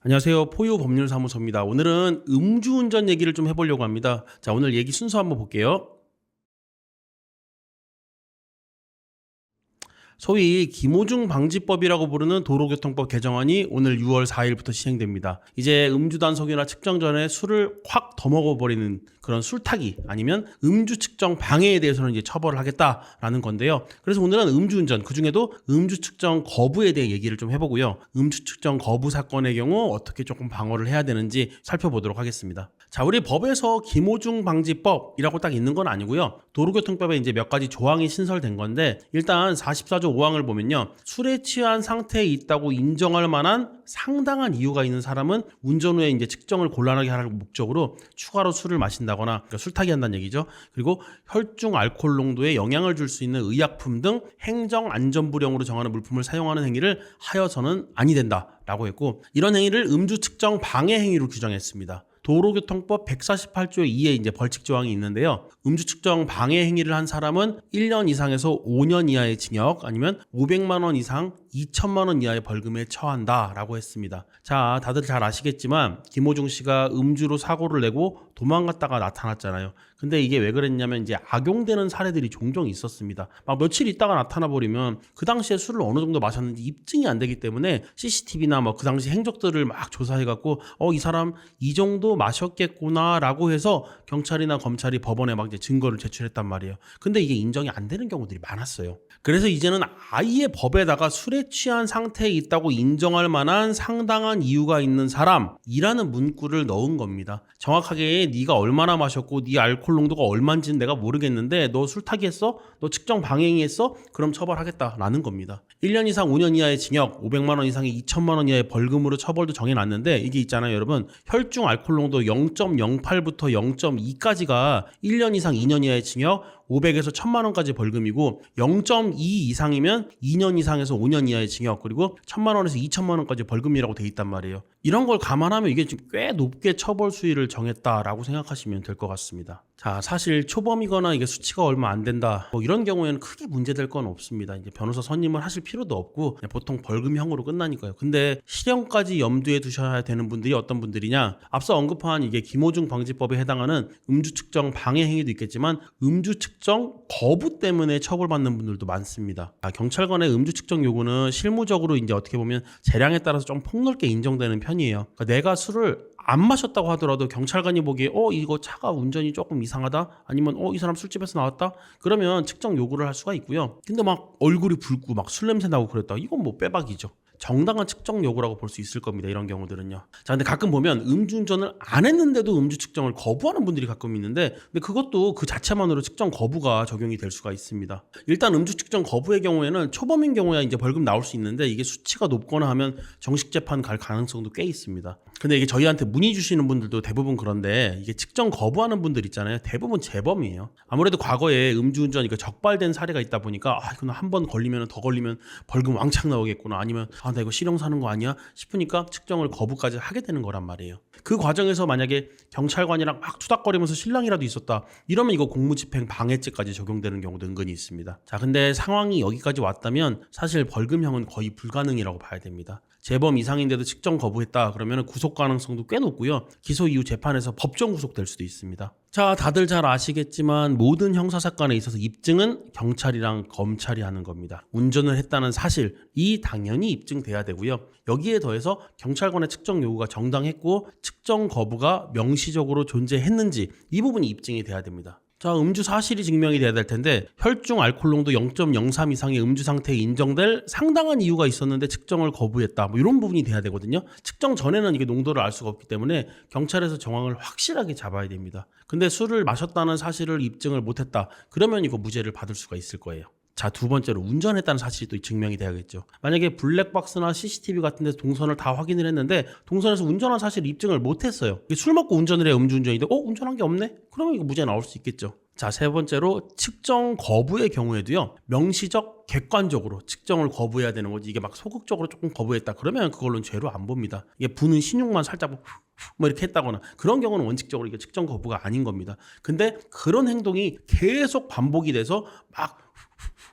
안녕하세요. 포유법률사무소입니다. 오늘은 음주운전 얘기를 좀 해보려고 합니다. 자, 오늘 얘기 순서 한번 볼게요. 소위 김오중 방지법이라고 부르는 도로교통법 개정안이 오늘 6월 4일부터 시행됩니다. 이제 음주 단속이나 측정 전에 술을 확 더 먹어버리는 그런 술타기 아니면 음주 측정 방해에 대해서는 이제 처벌을 하겠다라는 건데요. 그래서 오늘은 음주운전, 그중에도 음주 측정 거부에 대해 얘기를 좀 해보고요. 음주 측정 거부 사건의 경우 어떻게 조금 방어를 해야 되는지 살펴보도록 하겠습니다. 자, 우리 법에서 김오중 방지법이라고 딱 있는 건 아니고요. 도로교통법에 이제 몇 가지 조항이 신설된 건데, 일단 44조 5항을 보면요. 술에 취한 상태에 있다고 인정할 만한 상당한 이유가 있는 사람은 운전 후에 이제 측정을 곤란하게 하라는 목적으로 추가로 술을 마신다거나, 그러니까 술타기 한다는 얘기죠. 그리고 혈중 알코올 농도에 영향을 줄 수 있는 의약품 등 행정 안전부령으로 정하는 물품을 사용하는 행위를 하여서는 아니 된다라고 했고, 이런 행위를 음주 측정 방해 행위로 규정했습니다. 도로교통법 148조 2에 이제 벌칙 조항이 있는데요. 음주 측정 방해 행위를 한 사람은 1년 이상에서 5년 이하의 징역 아니면 500만 원 이상 2천만 원 이하의 벌금에 처한다라고 했습니다. 자, 다들 잘 아시겠지만 김오중 씨가 음주로 사고를 내고 도망갔다가 나타났잖아요. 근데 이게 왜 그랬냐면 이제 악용되는 사례들이 종종 있었습니다. 막 며칠 있다가 나타나 버리면 그 당시에 술을 어느 정도 마셨는지 입증이 안 되기 때문에 CCTV나 뭐 그 당시 행적들을 막 조사해 갖고 이 사람 이 정도 마셨겠구나라고 해서 경찰이나 검찰이 법원에 막 이제 증거를 제출했단 말이에요. 근데 이게 인정이 안 되는 경우들이 많았어요. 그래서 이제는 아예 법에다가 술에 취한 상태에 있다고 인정할 만한 상당한 이유가 있는 사람이라는 문구를 넣은 겁니다. 정확하게 네가 얼마나 마셨고 네 알코올 농도가 얼마인지는 내가 모르겠는데 너 술타기 했어? 너 측정 방해행위 했어? 그럼 처벌하겠다라는 겁니다. 1년 이상 5년 이하의 징역, 500만 원 이상의 2천만 원 이하의 벌금으로 처벌도 정해놨는데, 이게 있잖아요 여러분. 혈중 알코올 농도 0.08부터 0.2까지가 1년 이상 2년 이하의 징역, 500에서 1000만 원까지 벌금이고, 0.2 이상이면 2년 이상에서 5년 이하의 징역, 그리고 1000만 원에서 2천만 원까지 벌금이라고 돼 있단 말이에요. 이런 걸 감안하면 이게 지금 꽤 높게 처벌 수위를 정했다라고 생각하시면 될 것 같습니다. 자, 사실 초범이거나 이게 수치가 얼마 안 된다, 뭐 이런 경우에는 크게 문제될 건 없습니다. 이제 변호사 선임을 하실 필요도 없고 그냥 보통 벌금형으로 끝나니까요. 근데 실형까지 염두에 두셔야 되는 분들이 어떤 분들이냐? 앞서 언급한 이게 김오중 방지법에 해당하는 음주 측정 방해 행위도 있겠지만 음주 측정 거부 때문에 처벌받는 분들도 많습니다. 경찰관의 음주 측정 요구는 실무적으로 이제 어떻게 보면 재량에 따라서 좀 폭넓게 인정되는 편이에요. 그러니까 내가 술을 안 마셨다고 하더라도 경찰관이 보기에 이거 차가 운전이 조금 이상하다, 아니면 이 사람 술집에서 나왔다, 그러면 측정 요구를 할 수가 있고요. 근데 막 얼굴이 붉고 막 술 냄새 나고 그랬다, 이건 뭐 빼박이죠. 정당한 측정 요구라고 볼 수 있을 겁니다. 이런 경우들은요. 자, 근데 가끔 보면 음주운전을 안 했는데도 음주 측정을 거부하는 분들이 가끔 있는데, 근데 그것도 그 자체만으로 측정 거부가 적용이 될 수가 있습니다. 일단 음주 측정 거부의 경우에는 초범인 경우야 이제 벌금 나올 수 있는데, 이게 수치가 높거나 하면 정식 재판 갈 가능성도 꽤 있습니다. 근데 이게 저희한테 문의 주시는 분들도 대부분 그런데, 이게 측정 거부하는 분들 있잖아요. 대부분 재범이에요. 아무래도 과거에 음주운전 이거 적발된 사례가 있다 보니까 이건 한 번 걸리면 더 걸리면 벌금 왕창 나오겠구나, 아니면 나 이거 실형 사는 거 아니야 싶으니까 측정을 거부까지 하게 되는 거란 말이에요. 그 과정에서 만약에 경찰관이랑 막 투닥거리면서 실랑이라도 있었다, 이러면 이거 공무집행 방해죄까지 적용되는 경우도 은근히 있습니다. 자, 근데 상황이 여기까지 왔다면 사실 벌금형은 거의 불가능이라고 봐야 됩니다. 재범 이상인데도 측정 거부했다 그러면 구속 가능성도 꽤 높고요. 기소 이후 재판에서 법정 구속될 수도 있습니다. 자, 다들 잘 아시겠지만 모든 형사사건에 있어서 입증은 경찰이랑 검찰이 하는 겁니다. 운전을 했다는 사실이 당연히 입증돼야 되고요. 여기에 더해서 경찰관의 측정 요구가 정당했고 측정 거부가 명시적으로 존재했는지, 이 부분이 입증이 돼야 됩니다. 자, 음주 사실이 증명이 돼야 될 텐데, 혈중 알코올 농도 0.03 이상의 음주 상태에 인정될 상당한 이유가 있었는데 측정을 거부했다, 뭐 이런 부분이 돼야 되거든요. 측정 전에는 이게 농도를 알 수가 없기 때문에 경찰에서 정황을 확실하게 잡아야 됩니다. 근데 술을 마셨다는 사실을 입증을 못했다, 그러면 이거 무죄를 받을 수가 있을 거예요. 자, 두 번째로 운전했다는 사실이 또 증명이 돼야겠죠. 만약에 블랙박스나 CCTV 같은 데서 동선을 다 확인을 했는데 동선에서 운전한 사실을 입증을 못했어요. 술 먹고 운전을 해, 음주운전인데 운전한 게 없네? 그러면 이거 무죄 나올 수 있겠죠. 자, 세 번째로 측정 거부의 경우에도요, 명시적 객관적으로 측정을 거부해야 되는 거지, 이게 막 소극적으로 조금 거부했다 그러면 그걸로는 죄로 안 봅니다. 이게 부는 신용만 살짝 뭐 이렇게 했다거나 그런 경우는 원칙적으로 이게 측정 거부가 아닌 겁니다. 근데 그런 행동이 계속 반복이 돼서 막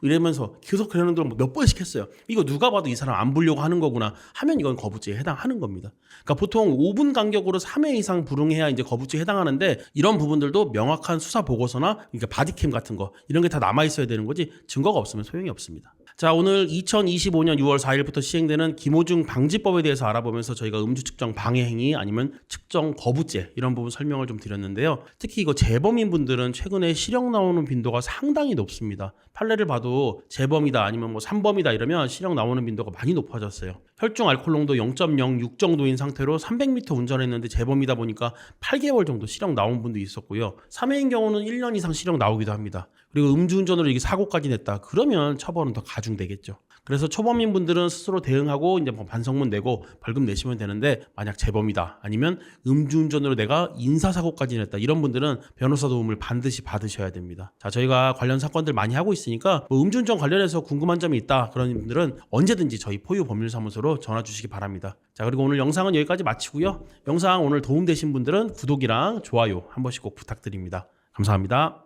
이러면서 계속 그러는 걸 몇 번씩 했어요. 이거 누가 봐도 이 사람 안 부르려고 하는 거구나 하면 이건 거부죄에 해당하는 겁니다. 그러니까 보통 5분 간격으로 3회 이상 불응해야 이제 거부죄에 해당하는데 이런 부분들도 명확한 수사 보고서나 그러니까 바디캠 같은 거 이런 게 다 남아 있어야 되는 거지 증거가 없으면 소용이 없습니다. 자, 오늘 2025년 6월 4일부터 시행되는 김오중 방지법에 대해서 알아보면서 저희가 음주 측정 방해 행위 아니면 측정 거부죄 이런 부분 설명을 좀 드렸는데요. 특히 이거 재범인 분들은 최근에 실형 나오는 빈도가 상당히 높습니다. 판례를 봐도 재범이다 아니면 뭐 3범이다 이러면 실형 나오는 빈도가 많이 높아졌어요. 혈중 알코올 농도 0.06 정도인 상태로 300m 운전했는데 재범이다 보니까 8개월 정도 실형 나온 분도 있었고요. 3회인 경우는 1년 이상 실형 나오기도 합니다. 그리고 음주운전으로 이게 사고까지 냈다. 그러면 처벌은 더 가중되겠죠. 그래서 초범인 분들은 스스로 대응하고 이제 뭐 반성문 내고 벌금 내시면 되는데 만약 재범이다 아니면 음주운전으로 내가 인사사고까지 냈다 이런 분들은 변호사 도움을 반드시 받으셔야 됩니다. 자, 저희가 관련 사건들 많이 하고 있으니까 뭐 음주운전 관련해서 궁금한 점이 있다 그런 분들은 언제든지 저희 포유 법률사무소로 전화 주시기 바랍니다. 자, 그리고 오늘 영상은 여기까지 마치고요. 영상 오늘 도움되신 분들은 구독이랑 좋아요 한 번씩 꼭 부탁드립니다. 감사합니다.